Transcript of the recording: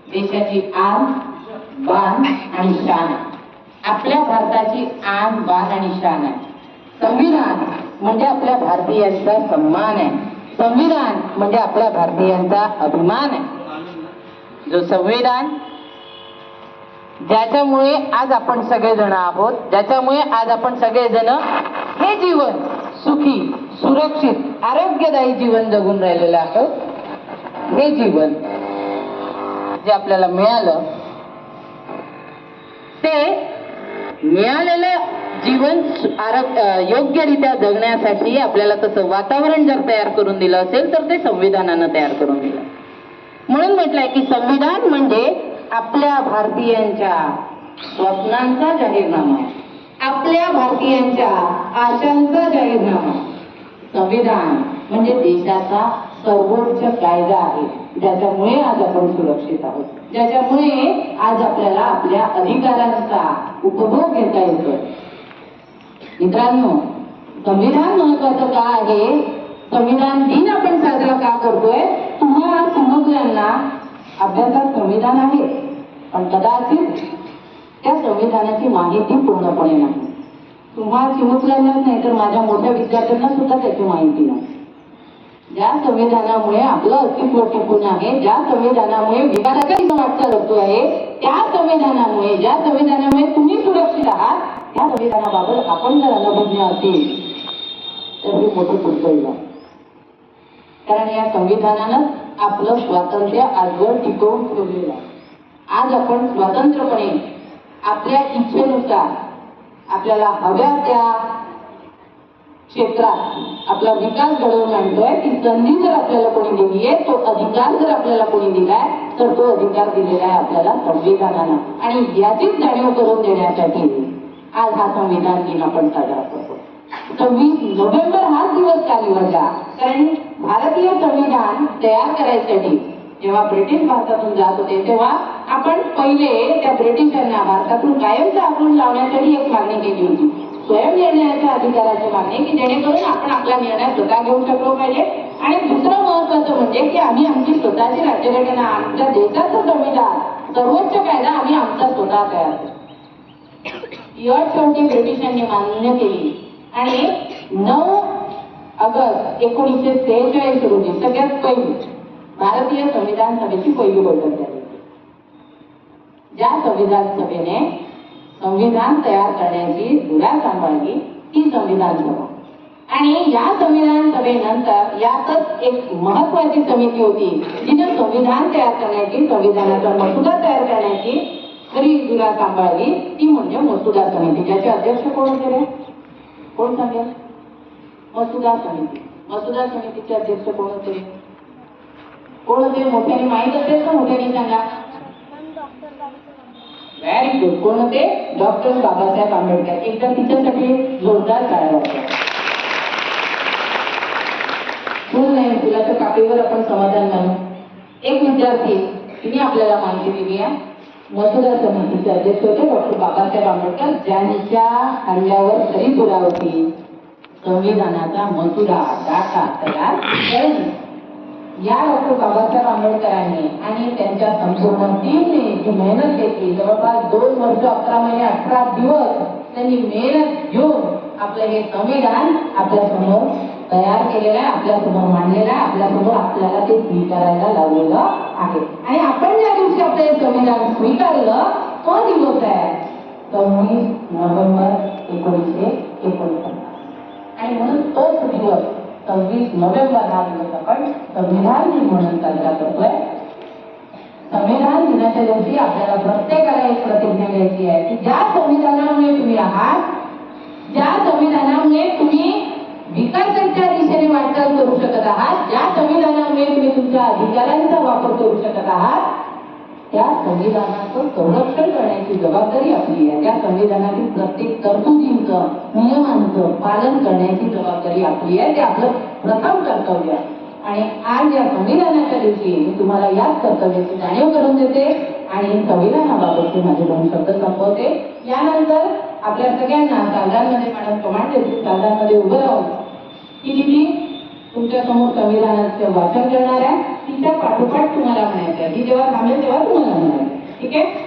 देशाची आन बान आणि शान आहे. आपल्या भारताची आन बान आणि शान आहे. संविधान म्हणजे आपल्या भारतीयांचा सन्मान आहे. संविधान म्हणजे आपल्या भारतीयांचा अभिमान आहे. जो संविधान ज्याच्यामुळे आज आपण सगळेजण आहोत, ज्याच्यामुळे आज आपण सगळेजण हे जीवन सुखी, सुरक्षित, आरोग्यदायी जीवन जगून राहिलेलं आहोत. हे जीवन जे आपल्याला मिळालं, ते मिळालेलं जीवन योग्यरित्या जगण्यासाठी आपल्याला तसं वातावरण जर तयार करून दिलं असेल तर ते संविधानानं तयार करून दिलं. म्हणून म्हटलंय की संविधान म्हणजे आपल्या भारतीयांच्या स्वप्नांचा जाहीरनामा, आपल्या भारतीयांच्या आशांचा जाहीरनामा. संविधान म्हणजे देशाचा सर्वोच्च कायदा आहे, ज्याच्यामुळे आज आपण सुरक्षित आहोत, ज्याच्यामुळे आज आपल्याला आपल्या अधिकारांचा उपभोग घेता येतो. मित्रांनो, संविधान महत्वाचं का आहे, संविधान दिन आपण साजरा का करतोय, तुम्हाला समजल्यांना अभ्यासात संविधान आहे, पण कदाचित त्या संविधानाची माहिती पूर्णपणे नाही. तुम्हा चिमुकल्यांनाच नाही तर माझ्या मोठ्या विद्यार्थ्यांना सुद्धा त्याची माहिती नाही. ज्या संविधानामुळे आपलं अस्तित्व टिकून आहे, ज्या संविधानामुळे विकासाची वाटचाल होतो आहे, त्या संविधानामुळे, ज्या संविधानामुळे तुम्ही सुरक्षित आहात, त्या संविधानाबाबत आपण जर अनभिज्ञ असेल तर हे मोठं पुढचं. कारण या संविधानानं आपलं स्वातंत्र्य आजवर टिकवून ठेवलेलं आहे. आज आपण स्वतंत्रपणे आपल्या इच्छेनुसार आपल्याला हव्या त्या क्षेत्रात आपला विकास घडवून आणतोय. ती संधी जर आपल्याला कोणी दिली आहे, तो अधिकार जर आपल्याला कोणी दिलाय, तर तो अधिकार दिलेला आहे आपल्याला संविधानानं. आणि याचीच जाणीव करून देण्यासाठी आज हा संविधान दिन आपण साजरा करतो. 26 नोव्हेंबर हाच दिवस का निवडला, कारण भारतीय संविधान तयार करायसाठी जेव्हा ब्रिटिश भारतातून जात होते, तेव्हा आपण पहिले त्या ब्रिटिशांना भारतातून कायमचा आखून लावण्यासाठी एक मागणी केली होती, स्वयंनिर्णयाच्या अधिकाराची मागणी, की जेणेकरून आपण आपला निर्णय स्वतः घेऊ शकलो पाहिजे. आणि दुसरं महत्वाचं म्हणजे की आम्ही आमची स्वतःची राज्यघटना, आमच्या देशाचं संविधान, सर्वोच्च कायदा आम्ही आमचा स्वतः तयार करतो. ही अट शेवटी ब्रिटिशांनी मान्य केली आणि 9 ऑगस्ट 1946 रोजी सगळ्यात पहिली भारतीय संविधान सभेची पहिली बैठक झाली. ज्या संविधान सभेने संविधान तयार करण्याची धुरा सांभाळली ती संविधान सभा. आणि या संविधान सभेनंतर यातच एक महत्वाची समिती होती जिने संविधान तयार करण्याची, संविधानाचा मसुदा तयार करण्याची खरी धुरा सांभाळली, ती म्हणजे मसुदा समिती. ज्याचे अध्यक्ष कोण होते, कोण सांगेल? मसुदा समिती. मसुदा समितीचे अध्यक्ष कोण होते, कोण होते? मोठ्याने माहीत असेल तर मोठ्याने सांगा. Very good. कोण होते? डॉक्टर बाबासाहेब आंबेडकर. एकदा तिच्यासाठी जोरदार टाळ्या वाजवा. फुल नाही, फुलाच्या कापीवर आपण समाधान मानू. एक विद्यार्थी तिने आपल्याला माहिती दिली आहे. मसुदा समितीचे अध्यक्ष होते डॉक्टर बाबासाहेब आंबेडकर, ज्यांच्या हल्ल्यावर खरी धुरा होती संविधानाचा मसुदा डाटा तयार करणे. या डॉक्टर बाबासाहेब आंबेडकरांनी आणि त्यांच्या संपूर्ण टीमने जी मेहनत घेतली, जवळपास 2 वर्ष 11 महिने 18 दिवस त्यांनी मेहनत घेऊन आपलं हे संविधान आपल्या समोर तयार केलेलं आहे, आपल्या समोर मांडलेलं आहे, आपल्या समोर आपल्याला ते स्वीकारायला लावलेलं आहे. आणि आपण ज्या दिवशी आपलं हे संविधान स्वीकारलं तो दिवस आहे 26 नोव्हेंबर 1949. आणि म्हणून तोच दिवस 26 नोव्हेंबर हा दिवस आपण संविधान दिन म्हणून साजरा करतोय. संविधान दिनाच्या दिवशी आपल्याला प्रत्येकाला एक प्रतिज्ञा घ्यायची आहे की ज्या संविधानामुळे तुम्ही आहात, ज्या संविधानामुळे तुम्ही विकासाच्या दिशेने वाटचाल करू शकत आहात, ज्या संविधानामुळे तुम्ही तुमच्या अधिकारांचा वापर करू शकत आहात, त्या संविधानाचं संरक्षण करण्याची जबाबदारी आपली आहे. त्या संविधानातील प्रत्येक तरतुदींचं, नियमांचं पालन करण्याची जबाबदारी आपली आहे. ते आपलं प्रथम कर्तव्य आहे. आणि आज या संविधानाच्या दिवशी मी तुम्हाला याच कर्तव्याची जाणीव करून देते आणि संविधानाबाबतचे माझे 2 शब्द संपवते. यानंतर आपल्या सगळ्यांना सालदानमध्ये मॅडम कमांड देतील, सालदानमध्ये उभं राहून ती दिदी तुमच्या समोर संविधानाचं वाचन करणार आहे. तिच्या पाठोपाठ तुम्हाला म्हणायचं आहे, ती जेव्हा थांबेल तेव्हा तुम्हाला आहे